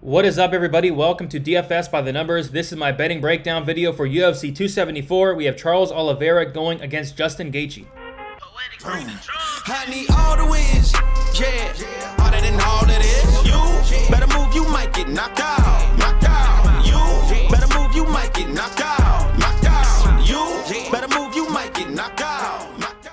What is up, everybody? Welcome to DFS by the Numbers. This is my betting breakdown video for UFC 274. We have Charles Oliveira going against Justin Gaethje. I need all the wins, yeah. Harder than all that is. You better move, you might get knocked out. Knocked out. You better move, you might get knocked out. Knocked out. You better move, you might get knocked out. Knocked out.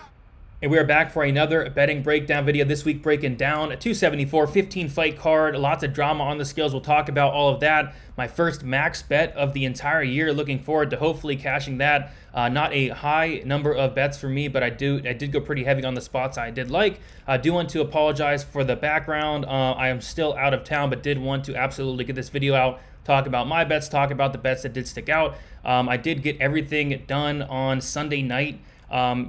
And we are back for another betting breakdown video. This week breaking down a 274 15 fight card. Lots of drama on the scales. We'll talk about all of that. My first max bet of the entire year. Looking forward to hopefully cashing that. Not a high number of bets for me, but I did go pretty heavy on the spots I did like. I do want to apologize for the background. I am still out of town, but did want to absolutely get this video out. Talk about my bets, talk about the bets that did stick out. I did get everything done on Sunday night.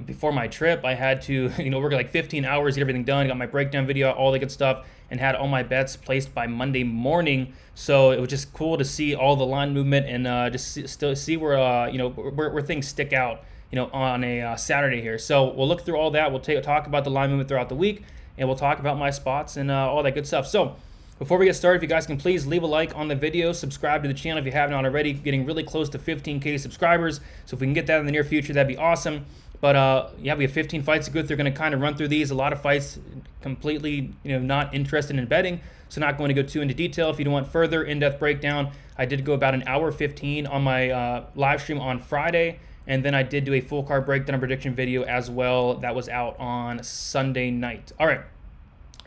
Before my trip, I had to, work like 15 hours, get everything done, got my breakdown video, all the good stuff, and had all my bets placed by Monday morning. So it was just cool to see all the line movement and just see where, where things stick out, on a Saturday here. So we'll look through all that. We'll talk about the line movement throughout the week, and we'll talk about my spots and all that good stuff. So before we get started, if you guys can please leave a like on the video, subscribe to the channel if you haven't already. Getting really close to 15K subscribers. So if we can get that in the near future, that'd be awesome. But yeah, we have 15 fights to go through. Going to kind of run through these. A lot of fights completely, not interested in betting. So not going to go too into detail. If you don't want further in-depth breakdown, I did go about an hour 15 on my live stream on Friday. And then I did do a full card breakdown and prediction video as well. That was out on Sunday night. All right.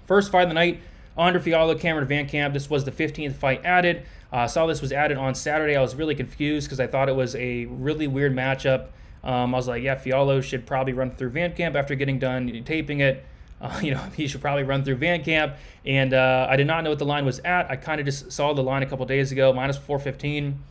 First fight of the night. Andre Fiallo, Cameron Van Camp. This was the 15th fight added. Saw this was added on Saturday. I was really confused because I thought it was a really weird matchup. I was like, yeah, Fiallo should probably run through Van Camp after getting done taping it. He should probably run through Van Camp. And I did not know what the line was at. I kind of just saw the line a couple days ago, minus 415.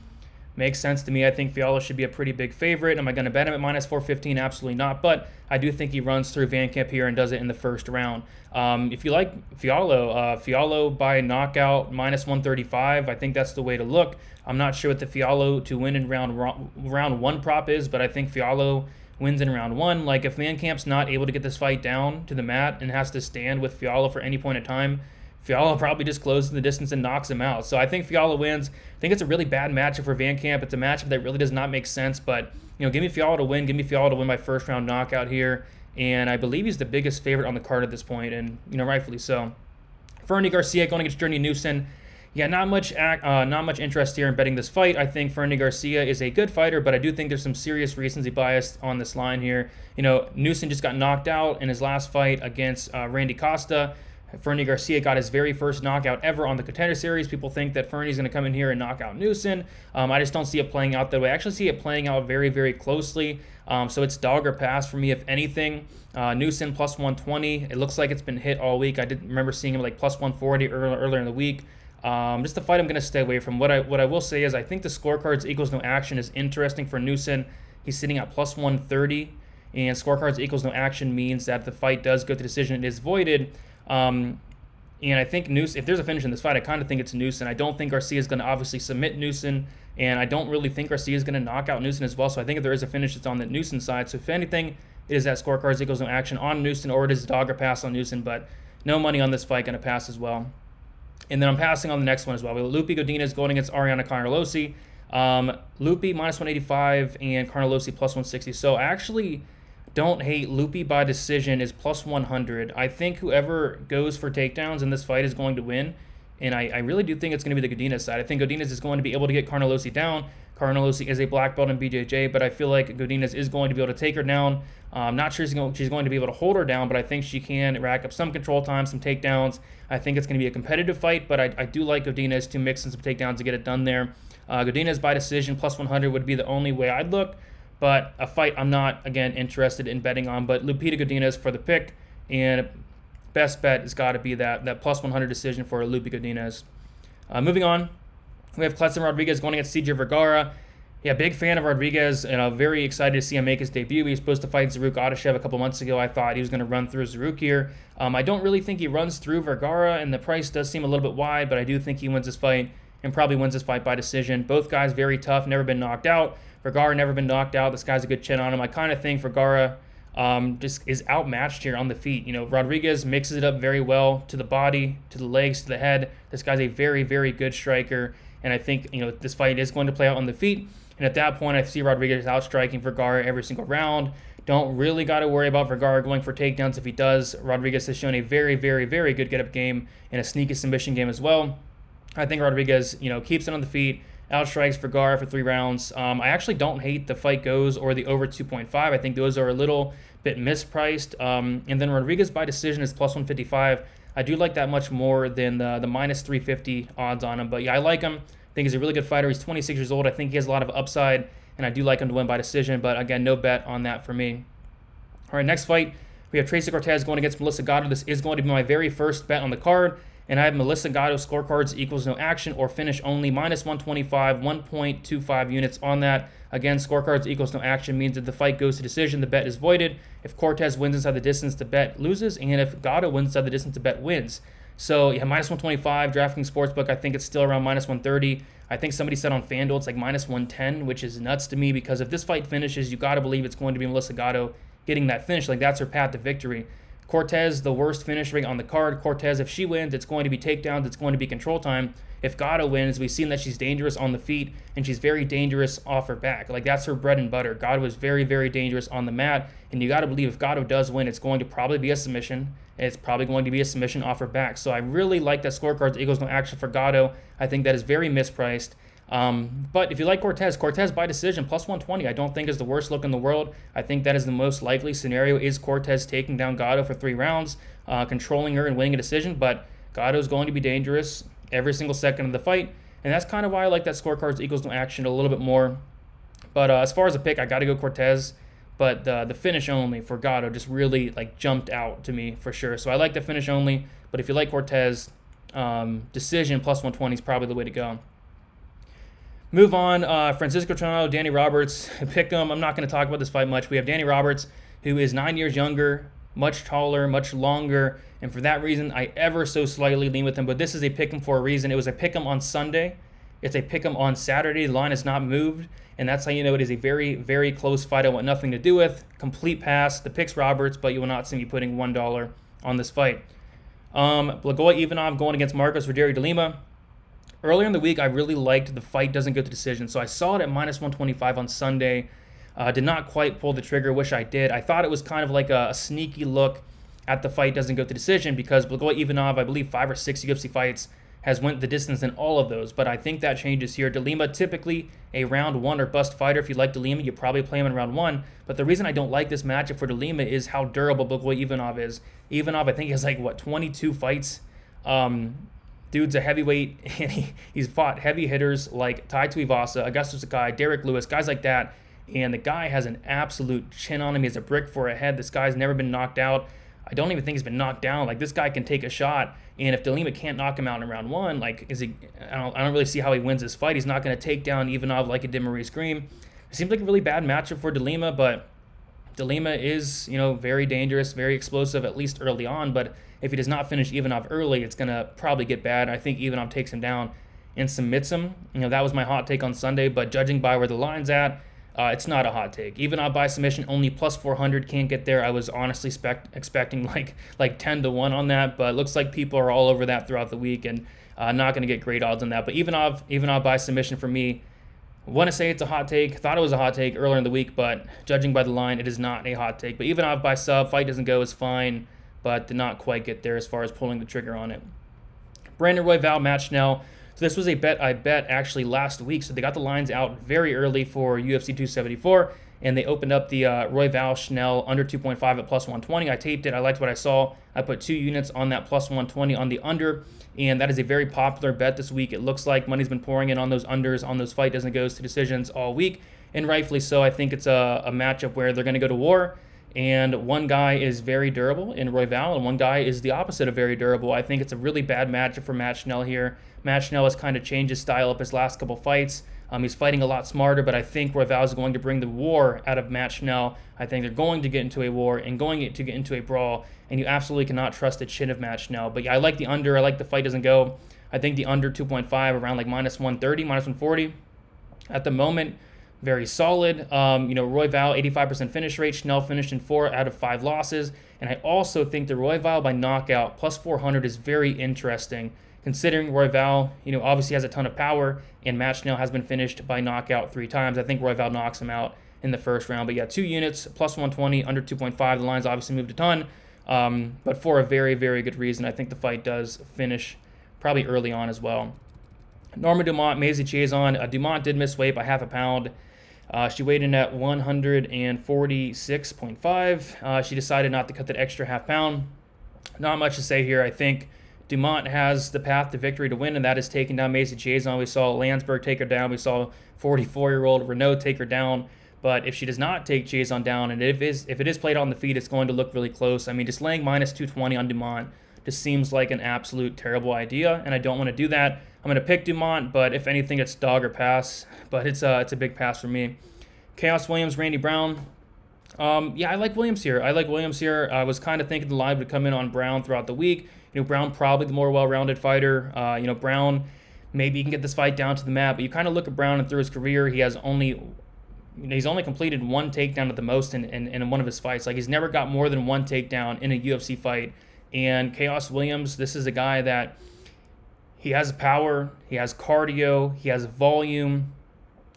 Makes sense to me. I think Fiallo should be a pretty big favorite. Am I going to bet him at minus 415? Absolutely not. But I do think he runs through Van Camp here and does it in the first round. If you like Fiallo, Fiallo by knockout minus 135. I think that's the way to look. I'm not sure what the Fiallo to win in round one prop is, but I think Fiallo wins in round one. Like, if Van Camp's not able to get this fight down to the mat and has to stand with Fiallo for any point in time, Fiallo probably just closes the distance and knocks him out. So I think Fiallo wins. I think it's a really bad matchup for Van Camp. It's a matchup that really does not make sense. But, give me Fiallo to win. Give me Fiallo to win my first round knockout here. And I believe he's the biggest favorite on the card at this point, and, rightfully so. Fernie Garcia going against Newson. Yeah, not much interest here in betting this fight. I think Fernie Garcia is a good fighter, but I do think there's some serious recency bias on this line here. Newson just got knocked out in his last fight against Randy Costa. Fernie Garcia got his very first knockout ever on the Contender Series. People think that Fernie's going to come in here and knock out Newson. I just don't see it playing out that way. I actually see it playing out very, very closely. So it's dog or pass for me, if anything. Newson plus 120. It looks like it's been hit all week. I did remember seeing him like plus 140 earlier in the week. Just a fight I'm going to stay away from. What I will say is I think the scorecards equals no action is interesting for Newson. He's sitting at plus 130, and scorecards equals no action means that the fight does go to decision. It is voided. And I think Newson, if there's a finish in this fight, I kind of think it's Newson. I don't think Garcia is going to obviously submit Newson, and I don't really think Garcia is going to knock out Newson as well. So I think if there is a finish, it's on the Newson side. So if anything, it is that scorecards equals no action on Newson, or it is dog or pass on Newson, but no money on this fight, going to pass as well. And then I'm passing on the next one as well. We have Lupi Godinez going against Ariana Congrelosi. Lupi minus 185 and Congrelosi plus 160. So I actually don't hate Lupi by decision is plus 100. I think whoever goes for takedowns in this fight is going to win. And I really do think it's going to be the Godinez side. I think Godinez is going to be able to get Congrelosi down. Congrelosi is a black belt in BJJ, but I feel like Godinez is going to be able to take her down. I'm not sure she's going to be able to hold her down, but I think she can rack up some control time, some takedowns. I think it's going to be a competitive fight, but I do like Godinez to mix in some takedowns to get it done there. Godinez by decision plus 100 would be the only way I'd look, but a fight I'm not, again, interested in betting on. But Lupita Godinez for the pick, and best bet has got to be that plus 100 decision for Lupi Godinez. Moving on, we have Kletzen Rodriguez going against CJ Vergara. Yeah, big fan of Rodriguez, and very excited to see him make his debut. He was supposed to fight Zaruk Adeshev a couple months ago. I thought he was going to run through Zaruk here. I don't really think he runs through Vergara, and the price does seem a little bit wide, but I do think he wins this fight and probably wins this fight by decision. Both guys very tough, never been knocked out. Vergara never been knocked out. This guy's a good chin on him. I kind of think Vergara just is outmatched here on the feet. You know, Rodriguez mixes it up very well to the body, to the legs, to the head. This guy's a very, very good striker, and I think, you know, this fight is going to play out on the feet. And at that point, I see Rodriguez outstriking Vergara every single round. Don't really got to worry about Vergara going for takedowns. If he does, Rodriguez has shown a very, very, very good get-up game and a sneaky submission game as well. I think Rodriguez, you know, keeps it on the feet, outstrikes Vergara for 3 rounds. I actually don't hate the fight goes or the over 2.5. I think those are a little bit mispriced. And then Rodriguez by decision is plus 155. I do like that much more than the minus 350 odds on him. But yeah, I like him. I think he's a really good fighter. He's 26 years old. I think he has a lot of upside, and I do like him to win by decision. But again, no bet on that for me. All right, next fight, we have Tracy Cortez going against Melissa Gatto. This is going to be my very first bet on the card. And I have Melissa Gatto scorecards equals no action or finish only, minus 125, 1.25 units on that. Again, scorecards equals no action means that the fight goes to decision, the bet is voided. If Cortez wins inside the distance, the bet loses. And if Gatto wins inside the distance, the bet wins. So yeah, minus 125, DraftKings Sportsbook, I think it's still around minus 130. I think somebody said on FanDuel it's like minus 110, which is nuts to me because if this fight finishes, you got to believe it's going to be Melissa Gatto getting that finish. Like, that's her path to victory. Cortez, the worst finish rate on the card. Cortez, if she wins, it's going to be takedowns. It's going to be control time. If Gatto wins, we've seen that she's dangerous on the feet, and she's very dangerous off her back. Like, that's her bread and butter. Gatto is very, very dangerous on the mat, and you got to believe if Gatto does win, it's going to probably be a submission. It's probably going to be a submission off her back. So I really like that scorecards equals no action for Gatto. I think that is very mispriced. But if you like Cortez by decision, plus 120, I don't think is the worst look in the world. I think that is the most likely scenario is Cortez taking down Gatto for 3 rounds, controlling her and winning a decision. But Gatto is going to be dangerous every single second of the fight. And that's kind of why I like that scorecards equals no action a little bit more. But as far as a pick, I got to go Cortez. But the finish only for Gatto just really like jumped out to me for sure. So I like the finish only. But if you like Cortez, decision plus 120 is probably the way to go. Move on, Francisco Trinaldo, Danny Roberts, pick him. I'm not going to talk about this fight much. We have Danny Roberts, who is 9 years younger, much taller, much longer, and for that reason, I ever so slightly lean with him. But this is a pick him for a reason. It was a pick him on Sunday. It's a pick him on Saturday. The line is not moved, and that's how you know it is a very, very close fight I want nothing to do with. Complete pass. The pick's Roberts, but you will not see me putting $1 on this fight. Blagoy Ivanov going against Marcos Rogério de Lima. Earlier in the week, I really liked the fight doesn't go to decision, so I saw it at minus 125 on Sunday. Did not quite pull the trigger, wish I did. I thought it was kind of like a sneaky look at the fight doesn't go to decision because Blagoy Ivanov, I believe 5 or 6 UFC fights, has went the distance in all of those, but I think that changes here. De Lima, typically a round 1 or bust fighter. If you like De Lima, you probably play him in round 1, but the reason I don't like this matchup for De Lima is how durable Blagoy Ivanov is. Ivanov, I think he has 22 fights. Dude's a heavyweight, and he's fought heavy hitters like Tai Tuivasa, Augustus Sakai, Derek Lewis, guys like that, and the guy has an absolute chin on him. He has a brick for a head. This guy's never been knocked out. I don't even think he's been knocked down. Like, this guy can take a shot, and if De Lima can't knock him out in round 1, is he? I don't really see how he wins this fight. He's not going to take down Ivanov like it did Maurice Green. It seems like a really bad matchup for De Lima, but De Lima is, very dangerous, very explosive, at least early on, but if he does not finish Ivanov early, it's going to probably get bad. I think Ivanov takes him down and submits him. That was my hot take on Sunday, but judging by where the line's at, it's not a hot take. Ivanov by submission, only plus 400, can't get there. I was honestly expecting like 10 to 1 on that, but it looks like people are all over that throughout the week and not going to get great odds on that. But Ivanov by submission for me, I want to say it's a hot take. Thought it was a hot take earlier in the week, but judging by the line, it is not a hot take. But Ivanov by sub, fight doesn't go is fine, but did not quite get there as far as pulling the trigger on it. Brandon Royval, Matt Schnell. So this was a bet I bet actually last week. So they got the lines out very early for UFC 274, and they opened up the Royval Schnell under 2.5 at plus 120. I taped it. I liked what I saw. I put 2 units on that plus 120 on the under, and that is a very popular bet this week. It looks like money's been pouring in on those unders, on those fight doesn't goes to decisions all week, and rightfully so. I think it's a matchup where they're going to go to war. And one guy is very durable in Royval, and one guy is the opposite of very durable. I think it's a really bad matchup for Matt Schnell here. Matt Schnell has kind of changed his style up his last couple fights. He's fighting a lot smarter, but I think Royval is going to bring the war out of Matt Schnell. I think they're going to get into a war and going to get into a brawl, and you absolutely cannot trust the chin of Matt Schnell. But yeah, I like the under. I like the fight doesn't go. I think the under 2.5 around like minus 130, minus 140. At the moment, very solid. Royval, 85% finish rate. Schnell finished in 4 out of 5 losses. And I also think the Royval by knockout plus 400 is very interesting, considering Royval, obviously has a ton of power, and Matt Schnell has been finished by knockout 3 times. I think Royval knocks him out in the first round. But yeah, 2 units, plus 120, under 2.5. The line's obviously moved a ton, but for a very, very good reason. I think the fight does finish probably early on as well. Norma Dumont, Maisie Chason. Dumont did miss weight by half a pound. She weighed in at 146.5. She decided not to cut that extra half pound. Not much to say here. I think Dumont has the path to victory to win, and that is taking down Maisie Chason. We saw Landsberg take her down. We saw 44-year-old Renault take her down. But if she does not take Chason down, and if it is played on the feet, it's going to look really close. I mean, just laying minus 220 on Dumont just seems like an absolute terrible idea, and I don't want to do that. I'm going to pick Dumont, but if anything, it's dog or pass. But it's a big pass for me. Chaos Williams, Randy Brown. I like Williams here. I was kind of thinking the line would come in on Brown throughout the week. Brown probably the more well-rounded fighter. Brown, maybe he can get this fight down to the mat, but you kind of look at Brown and through his career, he's only completed 1 takedown at the most in one of his fights. Like, he's never got more than 1 takedown in a UFC fight. And Chaos Williams, this is a guy that he has power, he has cardio, he has volume,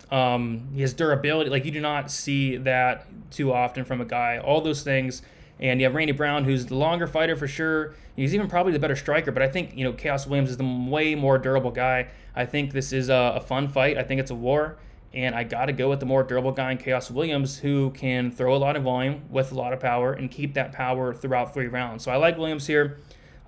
he has durability. Like, you do not see that too often from a guy. All those things. And you have Randy Brown, who's the longer fighter for sure. He's even probably the better striker, but I think, Chaos Williams is the way more durable guy. I think this is a fun fight. I think it's a war. And I got to go with the more durable guy in Chaos Williams, who can throw a lot of volume with a lot of power and keep that power throughout 3 rounds. So I like Williams here.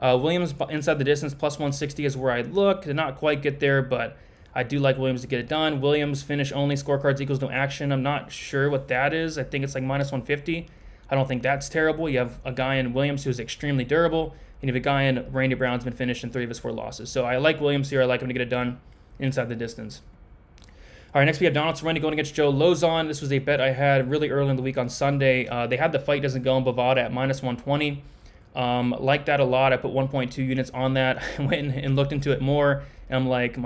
Williams inside the distance, plus 160 is where I look. Did not quite get there, but I do like Williams to get it done. Williams finish only, scorecards equals no action. I'm not sure what that is. I think it's like minus 150. I don't think that's terrible. You have a guy in Williams who's extremely durable, and you have a guy in Randy Brown's been finished in 3 of his 4 losses. So I like Williams here. I like him to get it done inside the distance. All right, next we have Donald Cerrone going against Joe Lauzon. This was a bet I had really early in the week on Sunday. They had the fight doesn't go in Bovada at minus 120. Like that a lot. I put 1.2 units on that. I went and looked into it more, and I'm like,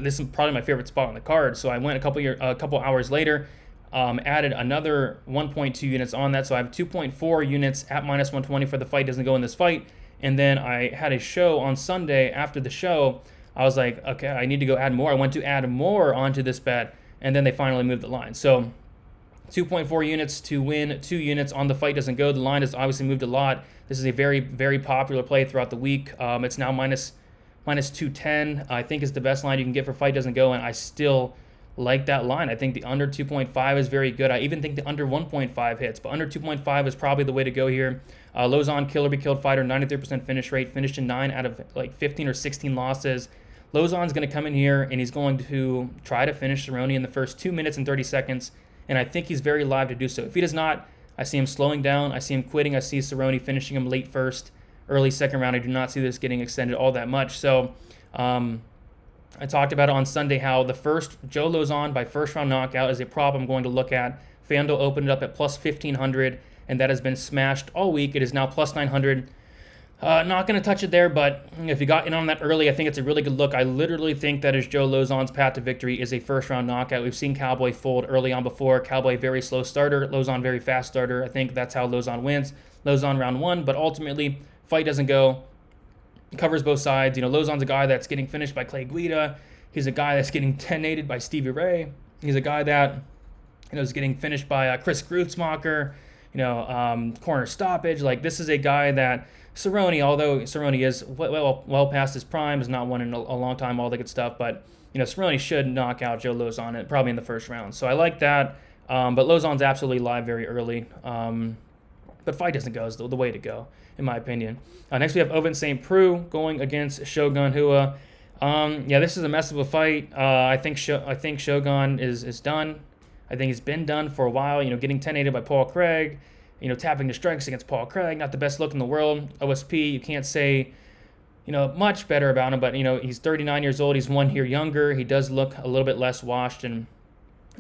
this is probably my favorite spot on the card. So I went a couple hours later, added another 1.2 units on that. So I have 2.4 units at minus 120 for the fight doesn't go in this fight. And then I had a show on Sunday. After the show, I was like, okay, I need to go add more. I went to add more onto this bet, and then they finally moved the line. So 2.4 units to win, 2 units on the fight doesn't go. The line has obviously moved a lot. This is a very, very popular play throughout the week. It's now minus 210. I think is the best line you can get for fight doesn't go, and I still like that line. I think the under 2.5 is very good. I even think the under 1.5 hits, but under 2.5 is probably the way to go here. Lauzon, kill or be killed fighter, 93% finish rate, finished in 9 out of like 15 or 16 losses. Lauzon's going to come in here, and he's going to try to finish Cerrone in the first 2 minutes and 30 seconds, and I think he's very live to do so. If he does not, I see him slowing down. I see him quitting. I see Cerrone finishing him late first, early second round. I do not see this getting extended all that much. So I talked about it on Sunday how the first Joe Lauzon by first round knockout is a prop I'm going to look at. FanDuel opened it up at plus 1,500, and that has been smashed all week. It is now plus 900. Not going to touch it there, but if you got in on that early, I think it's a really good look. I literally think that is Joe Lauzon's path to victory is a first-round knockout. We've seen Cowboy fold early on before. Cowboy very slow starter, Lauzon very fast starter. I think that's how Lauzon wins. Lauzon round 1, but ultimately, fight doesn't go. Covers both sides. Lauzon's a guy that's getting finished by Clay Guida. He's a guy that's getting detonated by Stevie Ray. He's a guy that is getting finished by Chris Grutzmacher. Corner stoppage. Like, this is a guy that Cerrone, although Cerrone is well past his prime, has not won in a long time, all the good stuff, but Cerrone should knock out Joe Lauzon probably in the first round. So I like that, but Lauzon's absolutely live very early. But fight doesn't go is the way to go, in my opinion. Next we have Ovince St. Preux going against Shogun Hua. This is a mess of a fight. I think Shogun is done. I think he's been done for a while. Getting 10-8 by Paul Craig. Tapping the strikes against Paul Craig, not the best look in the world. OSP, you can't say, much better about him, but, he's 39 years old. He's 1 year younger. He does look a little bit less washed, and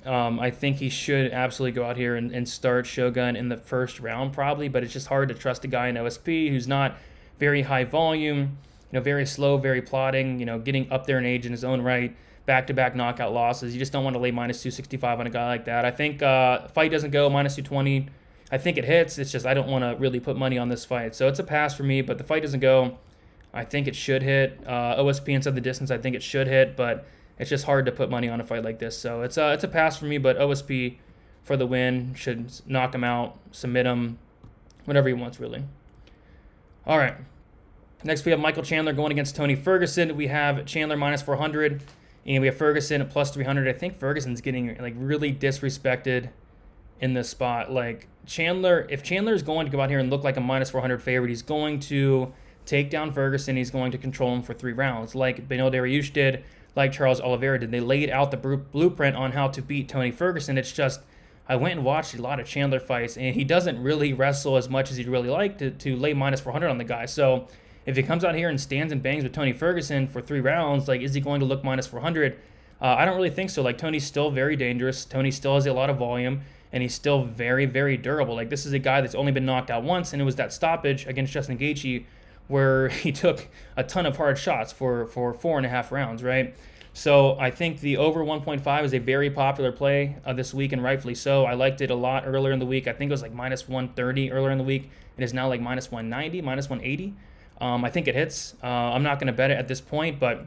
I think he should absolutely go out here and start Shogun in the first round probably, but it's just hard to trust a guy in OSP who's not very high volume. very slow, very plodding, getting up there in age in his own right, back-to-back knockout losses. You just don't want to lay minus 265 on a guy like that. I think fight doesn't go minus 220. I think it hits. It's just I don't want to really put money on this fight. So it's a pass for me, but the fight doesn't go. I think it should hit. OSP inside the distance, I think it should hit, but it's just hard to put money on a fight like this. So it's a pass for me, but OSP for the win. Should knock him out, submit him, whatever he wants, really. All right. Next, we have Michael Chandler going against Tony Ferguson. We have Chandler minus 400, and we have Ferguson at plus 300. I think Ferguson's getting really disrespected in this spot. Like Chandler, if Chandler is going to go out here and look like a minus 400 favorite, he's going to take down Ferguson. He's going to control him for 3 rounds, like Beneil Dariush did, like Charles Oliveira did. They laid out the blueprint on how to beat Tony Ferguson. It's just I went and watched a lot of Chandler fights, and he doesn't really wrestle as much as he'd really like to lay minus 400 on the guy. So if he comes out here and stands and bangs with Tony Ferguson for 3 rounds, is he going to look minus 400? I don't really think so. Tony's still very dangerous. Tony still has a lot of volume, and he's still very, very durable. This is a guy that's only been knocked out once, and it was that stoppage against Justin Gaethje where he took a ton of hard shots for 4.5 rounds, right? So I think the over 1.5 is a very popular play this week, and rightfully so. I liked it a lot earlier in the week. I think it was minus 130 earlier in the week. It is now minus 190, minus 180. I think it hits. I'm not going to bet it at this point, but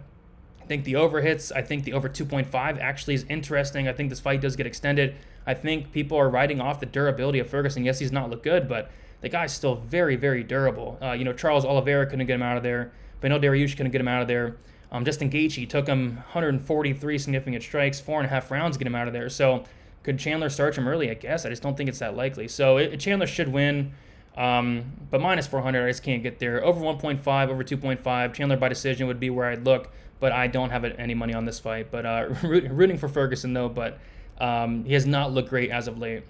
I think the over hits. I think the over 2.5 actually is interesting. I think this fight does get extended. I think people are writing off the durability of Ferguson. Yes, he's not looked good, but the guy's still very, very durable. Charles Oliveira couldn't get him out of there. Beneil Dariush couldn't get him out of there. Justin Gaethje took him 143 significant strikes, 4.5 rounds to get him out of there. So could Chandler start him early? I guess. I just don't think it's that likely. So Chandler should win, but minus 400, I just can't get there. Over 1.5, over 2.5, Chandler by decision would be where I'd look, but I don't have any money on this fight. But rooting for Ferguson, though, but he has not looked great as of late.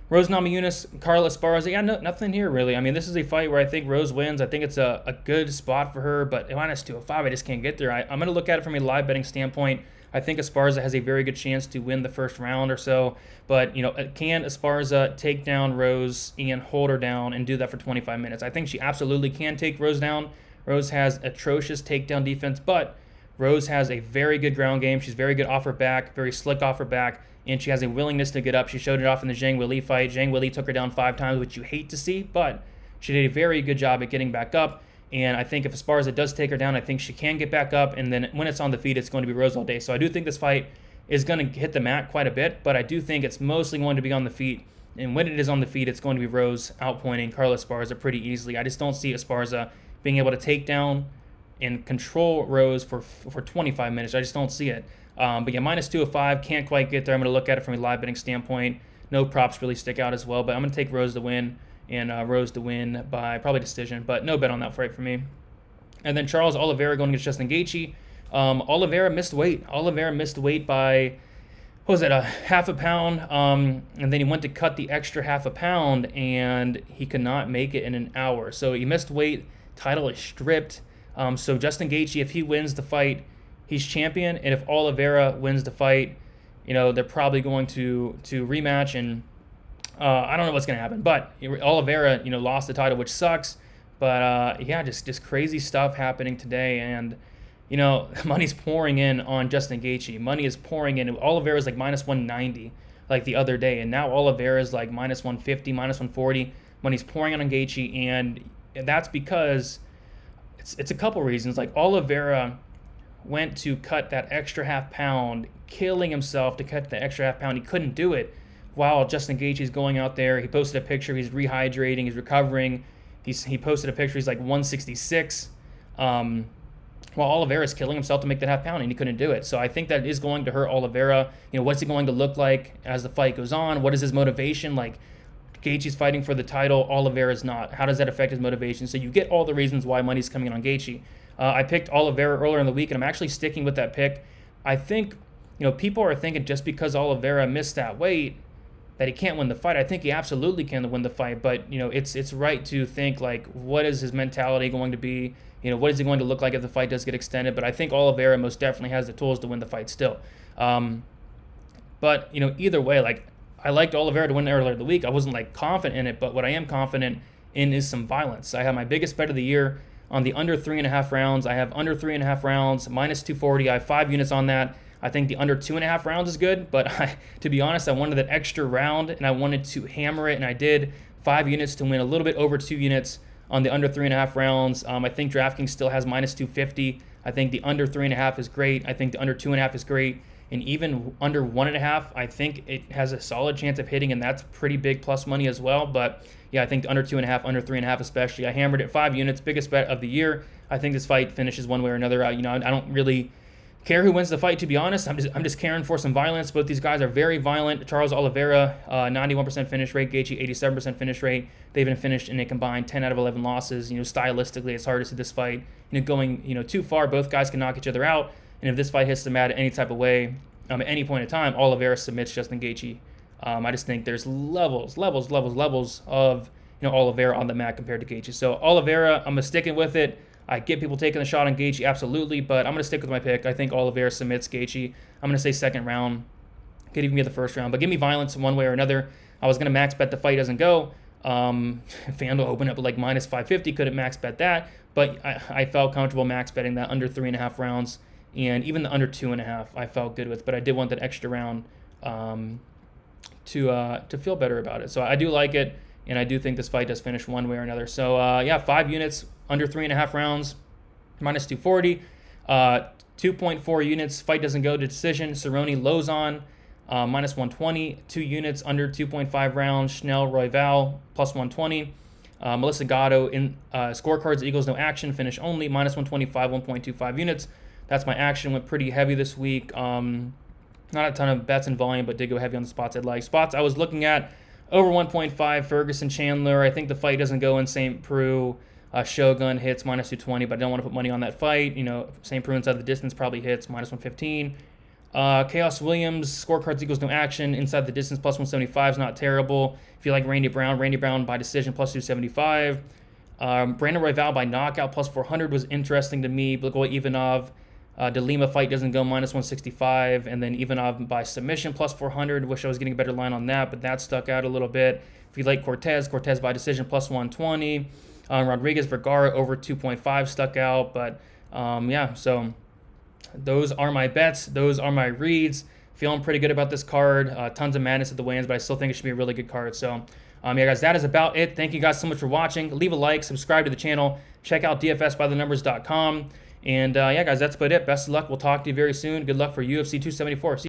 Rose Namajunas, Carla Esparza. Yeah, nothing here, really. I mean, this is a fight where I think Rose wins. I think it's a good spot for her, but minus 205, I just can't get there. I'm going to look at it from a live betting standpoint. I think Esparza has a very good chance to win the first round or so, but, can Esparza take down Rose and hold her down and do that for 25 minutes? I think she absolutely can take Rose down. Rose has atrocious takedown defense, but Rose has a very good ground game. She's very good off her back, very slick off her back, and she has a willingness to get up. She showed it off in the Zhang Weili fight. Zhang Weili took her down 5 times, which you hate to see, but she did a very good job at getting back up. And I think if Esparza does take her down, I think she can get back up. And then when it's on the feet, it's going to be Rose all day. So I do think this fight is going to hit the mat quite a bit, but I do think it's mostly going to be on the feet. And when it is on the feet, it's going to be Rose outpointing Carla Esparza pretty easily. I just don't see Esparza being able to take down and control Rose for 25 minutes. I just don't see it. But yeah, minus 205, can't quite get there. I'm going to look at it from a live betting standpoint. No props really stick out as well, but I'm going to take Rose to win, and Rose to win by probably decision, but no bet on that fight for me. And then Charles Oliveira going against Justin Gaethje. Oliveira missed weight. Oliveira missed weight by, what was it, a half a pound, and then he went to cut the extra half a pound, and he could not make it in an hour. So he missed weight. Title is stripped. So Justin Gaethje, if he wins the fight, he's champion, and if Oliveira wins the fight, they're probably going to rematch, and I don't know what's going to happen. But Oliveira, lost the title, which sucks. But yeah, just crazy stuff happening today, and money's pouring in on Justin Gaethje. Money is pouring in. Oliveira's minus 190 the other day, and now Oliveira's minus 150, minus 140. Money's pouring in on Gaethje, and that's because it's a couple reasons. Oliveira went to cut that extra half pound, killing himself to cut the extra half pound. He couldn't do it while Justin Gaethje's going out there. He posted a picture. He's rehydrating. He's recovering. He posted a picture. He's 166. While Oliveira's killing himself to make that half pound, and he couldn't do it. So I think that is going to hurt Oliveira. What's he going to look like as the fight goes on? What is his motivation? Gaethje's fighting for the title. Oliveira's not. How does that affect his motivation? So you get all the reasons why money's coming in on Gaethje. I picked Oliveira earlier in the week, and I'm actually sticking with that pick. I think, people are thinking just because Oliveira missed that weight that he can't win the fight. I think he absolutely can win the fight, but, it's right to think, what is his mentality going to be? What is he going to look like if the fight does get extended? But I think Oliveira most definitely has the tools to win the fight still. But, either way, I liked Oliveira to win earlier in the week. I wasn't, confident in it, but what I am confident in is some violence. I have my biggest bet of the year. On the under 3.5 rounds, I have under 3.5 rounds, minus 240. I have 5 units on that. I think the under 2.5 rounds is good, but to be honest, I wanted that extra round, and I wanted to hammer it, and I did. 5 units to win a little bit over 2 units on the under 3.5 rounds. I think DraftKings still has minus 250. I think the under 3.5 is great. I think the under 2.5 is great. And even under 1.5, I think it has a solid chance of hitting, and that's pretty big plus money as well. But yeah, I think the under 2.5, under 3.5 especially. I hammered it 5 units, biggest bet of the year. I think this fight finishes one way or another. I don't really care who wins the fight, to be honest. I'm just caring for some violence. Both these guys are very violent. Charles Oliveira, 91% finish rate. Gaethje, 87% finish rate. They've been finished in a combined 10 out of 11 losses. Stylistically, it's hard to see this fight going too far. Both guys can knock each other out. And if this fight hits the mat in any type of way, at any point in time, Oliveira submits Justin Gaethje. I just think there's levels of Oliveira on the mat compared to Gaethje. So Oliveira, I'm sticking with it. I get people taking the shot on Gaethje, absolutely, but I'm going to stick with my pick. I think Oliveira submits Gaethje. I'm going to say second round. Could even be the first round, but give me violence in one way or another. I was going to max bet the fight doesn't go. Fiallo opened up like minus 550, couldn't max bet that, but I felt comfortable max betting that under 3.5 rounds, and even the under 2.5 I felt good with, but I did want that extra round to feel better about it. So I do like it, and I do think this fight does finish one way or another. So yeah, 5 units, under 3.5 rounds, minus 240. 2.4 units, fight doesn't go to decision. Cerrone, Lauzon, minus 120. 2 units, under 2.5 rounds. Schnell, Royval, plus 120. Melissa Gatto, in scorecards equals no action, finish only, minus 125, 1.25 units. That's my action. Went pretty heavy this week. Not a ton of bets in volume, but did go heavy on the spots I'd like. Spots I was looking at, over 1.5, Ferguson, Chandler. I think the fight doesn't go in St. Preux. Shogun hits minus 220, but I don't want to put money on that fight. St. Preux inside the distance probably hits minus 115. Chaos Williams, scorecards equals no action. Inside the distance, plus 175 is not terrible. If you like Randy Brown by decision, plus 275. Brandon Royval by knockout, plus 400 was interesting to me. Blagoy Ivanov, the Lima fight doesn't go, minus 165. And then Ivanov by submission, plus 400. Wish I was getting a better line on that, but that stuck out a little bit. If you like Cortez by decision, plus 120. Rodriguez Vergara over 2.5 stuck out, but yeah, so those are my bets. Those are my reads. Feeling pretty good about this card. Tons of madness at the weigh-ins, but I still think it should be a really good card. So yeah, guys, that is about it. Thank you guys so much for watching. Leave a like, subscribe to the channel, check out dfsbythenumbers.com, and yeah, guys, that's about it. Best of luck. We'll talk to you very soon. Good luck for UFC 274. See you.